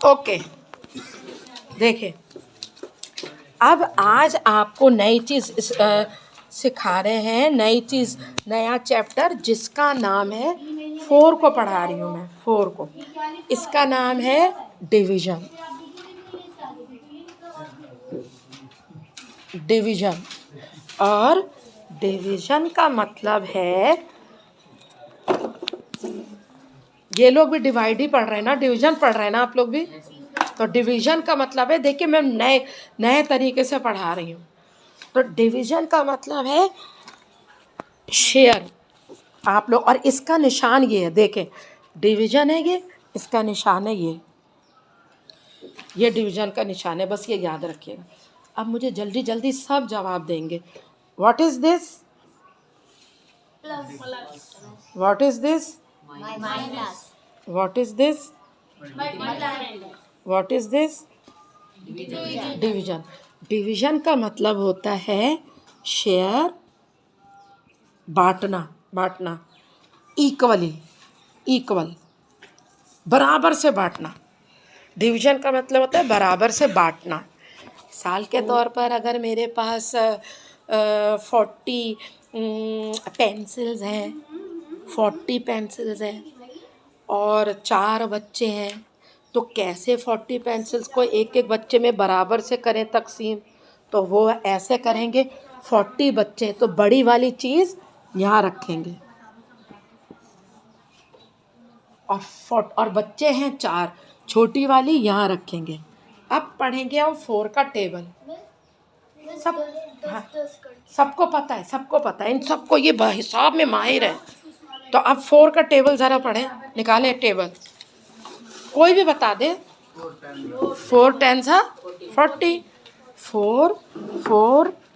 Okay, देखें, अब आज आपको नई चीज़ सिखा रहे हैं, नई चीज़, नया चैप्टर जिसका नाम है 4 को पढ़ा रही हूँ मैं, 4 को। इसका नाम है डिवीज़न। डिवीज़न, और डिवीज़न का मतलब है, ये लोग भी डिवाइड ही पढ़ रहे हैं ना, डिवीज़न पढ़ रहे हैं ना आप लोग भी। तो डिवीज़न का मतलब है, देखिए मैं नए तरीके से पढ़ा रही हूँ। तो डिवीज़न का मतलब है शेयर। आप लोग, और इसका निशान ये है, देखें, डिवीज़न है ये, इसका निशान है ये डिवीज़न का निशान है, बस ये याद रखिएगा। अब मुझे जल्दी जल्दी सब जवाब देंगे। What is this? What is this? What is this? What is this? Division. Division का मतलब होता है शेयर, बांटना, इक्वली, इक्वल, बराबर से बांटना। डिवीज़न का मतलब होता है बराबर से बांटना। साल के तौर पर अगर मेरे पास 40 पेंसिल्स हैं, 40 पेंसिल्स हैं और 4 बच्चे हैं, तो कैसे 40 पेंसिल्स को एक एक बच्चे में बराबर से करें तकसीम? तो वो ऐसे करेंगे, 40 बच्चे तो बड़ी वाली चीज़ यहाँ रखेंगे, और बच्चे हैं 4, छोटी वाली यहाँ रखेंगे। अब पढ़ेंगे हम 4 का टेबल। सब, हाँ, सबको पता है, इन सबको ये हिसाब में माहिर है। तो अब 4 का टेबल ज़रा पढ़ें, निकालें टेबल, कोई भी बता दे। 4 10 40, 4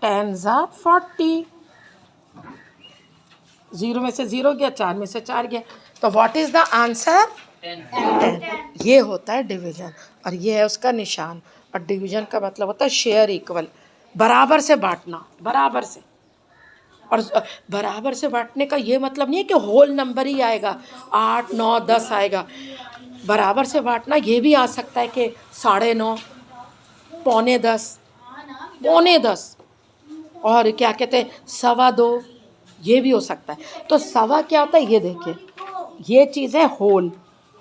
10 40, 0 में से 0 गया, 4 में से 4 गया। तो व्हाट इज़ द आंसर? 10। ये होता है डिवीज़न, और ये है उसका निशान। और डिवीज़न का मतलब होता है शेयर, इक्वल, बराबर से बांटना, बराबर से। और बराबर से बांटने का ये मतलब नहीं है कि होल नंबर ही आएगा, 8 9 10 आएगा। बराबर से बांटना ये भी आ सकता है कि 9.5, पौने 10, और क्या कहते हैं 2.25, ये भी हो सकता है। तो सवा क्या होता है, ये देखिए, ये चीज़ है होल।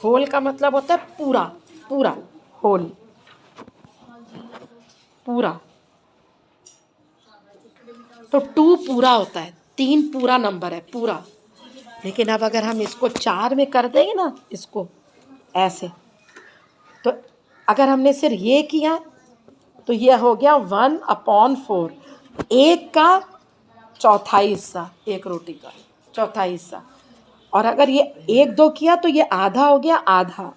होल का मतलब होता है पूरा, पूरा होल, पूरा। तो 2 पूरा होता है, 3 पूरा नंबर है, पूरा। लेकिन अब अगर हम इसको 4 में कर देंगे ना, इसको ऐसे, तो अगर हमने सिर्फ ये किया तो ये हो गया 1/4, एक का चौथाई हिस्सा, एक रोटी का चौथाई हिस्सा। और अगर ये 1 2 किया तो ये आधा हो गया, आधा,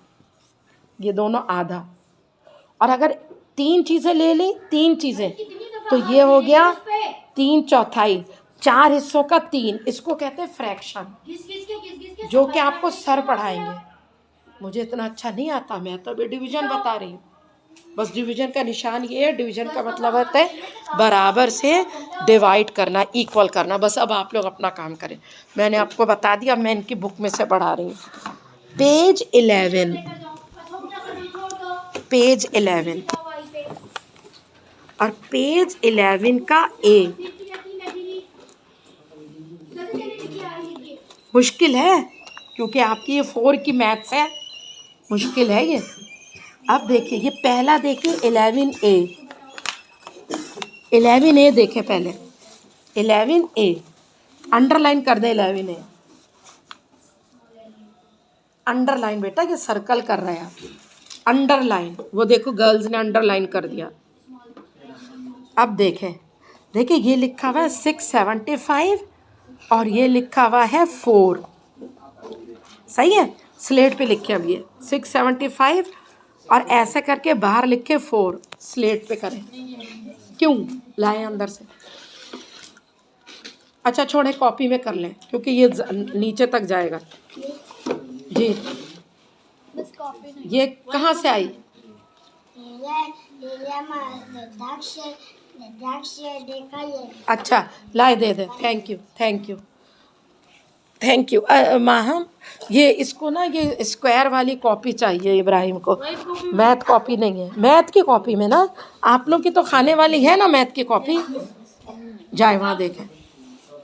ये दोनों आधा। और अगर 3 चीज़ें ले ली, 3 चीज़ें, तो ये हो गया 3 चौथाई, 4 हिस्सों का 3। इसको कहते हैं फ्रैक्शन, जो कि आपको सर पढ़ाएंगे। मुझे इतना अच्छा नहीं आता, मैं तो अभी डिवीज़न बता रही हूँ। बस डिवीज़न का निशान ये है, डिवीज़न का मतलब होता है बराबर से डिवाइड करना, इक्वल करना। बस अब आप लोग अपना काम करें, मैंने आपको बता दिया, मैं इनकी बुक में से पढ़ा रही हूँ। पेज 11, पेज 11, और पेज 11 का ए मुश्किल है, क्योंकि आपकी ये 4 की मैथ्स है, मुश्किल है ये। अब देखिए, ये पहला देखिए 11A, 11A देखें पहले, 11A अंडरलाइन कर दे, 11A अंडरलाइन। बेटा ये सर्कल कर रहे हैं आप, अंडरलाइन, वो देखो गर्ल्स ने अंडरलाइन कर दिया। अब देखें, देखिए ये लिखा हुआ है 675 और ये लिखा हुआ है 4, सही है, स्लेट पे लिखे। अब ये 675 और ऐसे करके बाहर लिखे 4, स्लेट पे करें, क्यों लाए अंदर से? अच्छा छोड़े, कॉपी में कर लें, क्योंकि ये नीचे तक जाएगा जी। ये कहाँ से आई? अच्छा लाए, दे दे, thank you, thank you. Thank you ma'am. ये इसको ना ये स्क्वायर वाली कॉपी चाहिए इब्राहिम को, मैथ कॉपी नहीं है। मैथ की कॉपी में ना आप लोग की तो खाने वाली है ना मैथ की कॉपी, जाए वहाँ देखें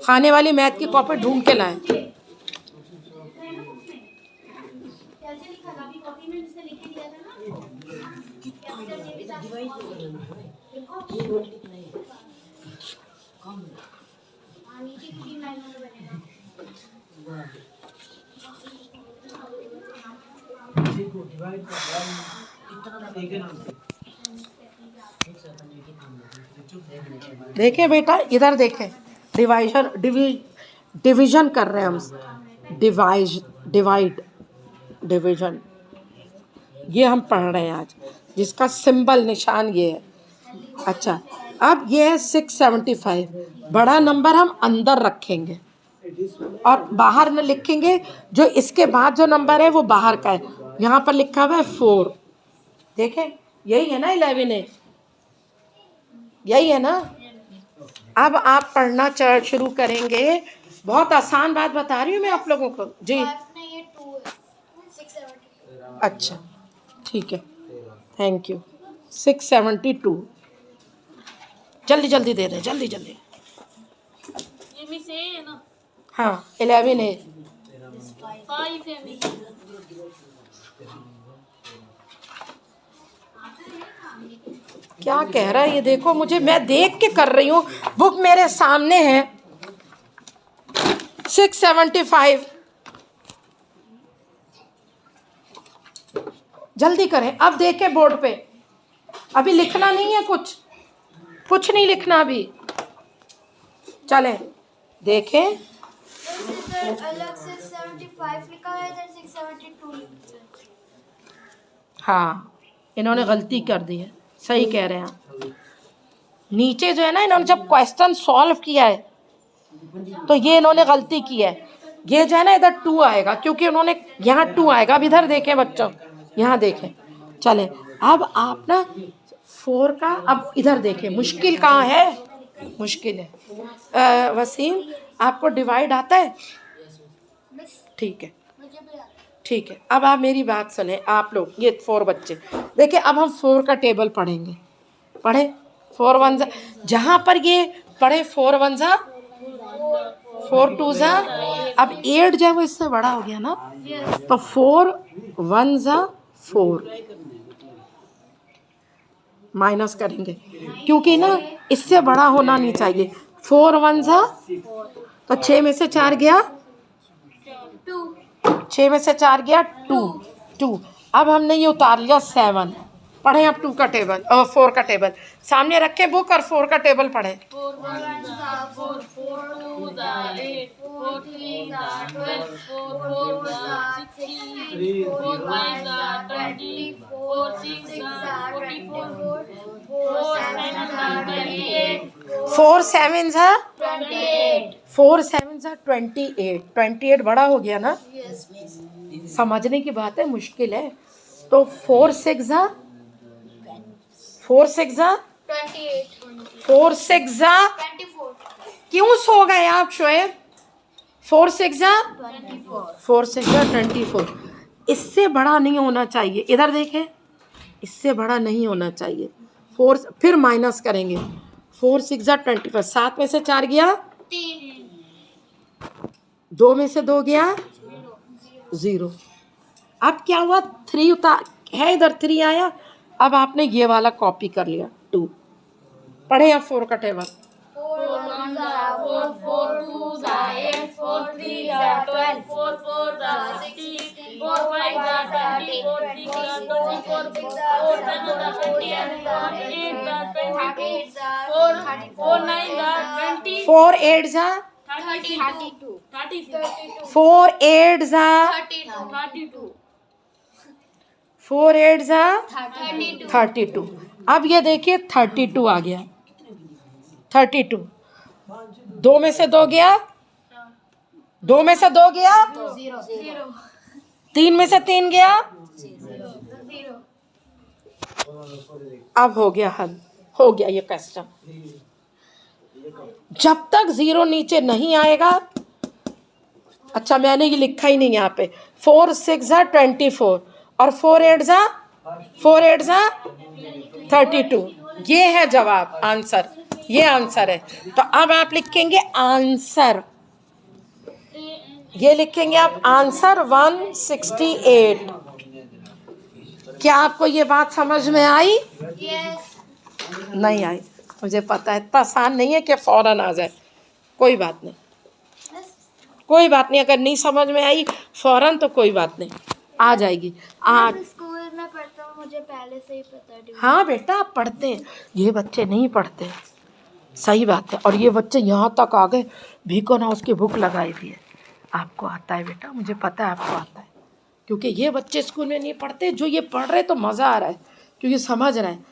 खाने वाली मैथ की कॉपी ढूंढ के लाएं। देखें बेटा इधर देखें, डिवीजन कर रहे हैं हम, डिवीजन ये हम पढ़ रहे हैं आज, जिसका सिंबल निशान ये है। अच्छा अब ये है 675, बड़ा नंबर हम अंदर रखेंगे और बाहर में लिखेंगे, जो इसके बाद जो नंबर है वो बाहर का है। यहाँ पर लिखा हुआ है 4, देखें यही है ना 11 यही है ना। अब आप पढ़ना शुरू करेंगे, बहुत आसान बात बता रही हूँ मैं आप लोगों को जी। अच्छा ठीक है, थैंक यू। 672 जल्दी जल्दी दे रहे, जल्दी जल्दी। हाँ 11 है। क्या कह रहा है ये देखो, मुझे मैं देख के कर रही हूँ, बुक मेरे सामने है। 675 जल्दी करें, अब देखें बोर्ड पे, अभी लिखना नहीं है, कुछ नहीं लिखना अभी, चले देखें। अलग से 75 लिखा है, इधर 672 लिखा है। हाँ इन्होंने गलती कर दी है, सही कह रहे हैं आप। नीचे जो है ना, इन्होंने जब क्वेश्चन सॉल्व किया है तो ये इन्होंने गलती की है। ये जो है ना इधर 2 आएगा, क्योंकि उन्होंने यहाँ 2 आएगा। अब इधर देखें बच्चों, यहाँ देखें। चले अब आप ना 4 का, अब इधर देखें मुश्किल कहाँ है, मुश्किल है। वसीम आपको डिवाइड आता है? ठीक है ठीक है। अब आप मेरी बात सुने आप लोग, ये 4 बच्चे देखिए। अब हम 4 का टेबल पढ़ेंगे, पढ़े 4 1 जहाँ पर ये पढ़े 4 1 4 2 अब 8 जो है वो इससे बड़ा हो गया ना, तो 4 1 4 माइनस करेंगे, क्योंकि ना इससे बड़ा होना नहीं चाहिए। 4 1 तो 6 में से 4 गया 6 में से 4 गया 2। अब हमने ये उतार लिया 7। पढ़े अब 2 का टेबल और 4 का टेबल सामने रखे बुक, और 4 का टेबल पढ़े। 4 1 4 4 2 8 4 3 12 4 4 16 4 5 20 4 6 44 4 7 28 4 7 28 बड़ा हो गया ना। समझने की बात है, मुश्किल है। तो 4 6 24 क्यों सो गए आप शोएब? 4 6 24। इससे बड़ा नहीं होना चाहिए, इधर देखें, इससे बड़ा नहीं होना चाहिए। 4 फिर माइनस करेंगे, 4 6 24। 7 में से 4 गया 2 में से 2 गया 0। अब क्या हुआ, 3 उतार है इधर, 3 आया। अब आपने ये वाला कॉपी कर लिया 2। पढ़े अब 4 का टेबल। 4 1 4 4 2 8 4 3 12 4 4 16 4 5 20 4 6 24 4 7 28 4 9 20 4 8 32 4 8 32 4 8 32 32। अब ये देखिए 32 आ गया, 32। 2 में से 2 गया 2 में से 2 गया 3 में से 3 गया। अब हो गया हल, हो गया ये क्वेश्चन। जब तक 0 नीचे नहीं आएगा, अच्छा मैंने ये लिखा ही नहीं यहाँ पे। 4 6 जा 24 और 4 8 जा 32। ये है जवाब, आंसर, ये आंसर है। तो अब आप लिखेंगे आंसर, ये लिखेंगे आप आंसर 168। क्या आपको ये बात समझ में आई? नहीं आई, मुझे पता है इतना आसान नहीं है कि फौरन आ जाए। कोई बात नहीं, कोई बात नहीं, अगर नहीं समझ में आई फौरन तो कोई बात नहीं, आ जाएगी। आज स्कूल में पढ़ता हूँ, मुझे पहले से ही पता है। हाँ बेटा आप पढ़ते हैं, ये बच्चे नहीं पढ़ते, सही बात है। और ये बच्चे यहाँ तक आ गए, भीको ना उसकी भूख लगाई दी है। आपको आता है बेटा, मुझे पता है आपको आता है, क्योंकि ये बच्चे स्कूल में नहीं पढ़ते, जो ये पढ़ रहे तो मज़ा आ रहा है क्योंकि समझ रहे हैं।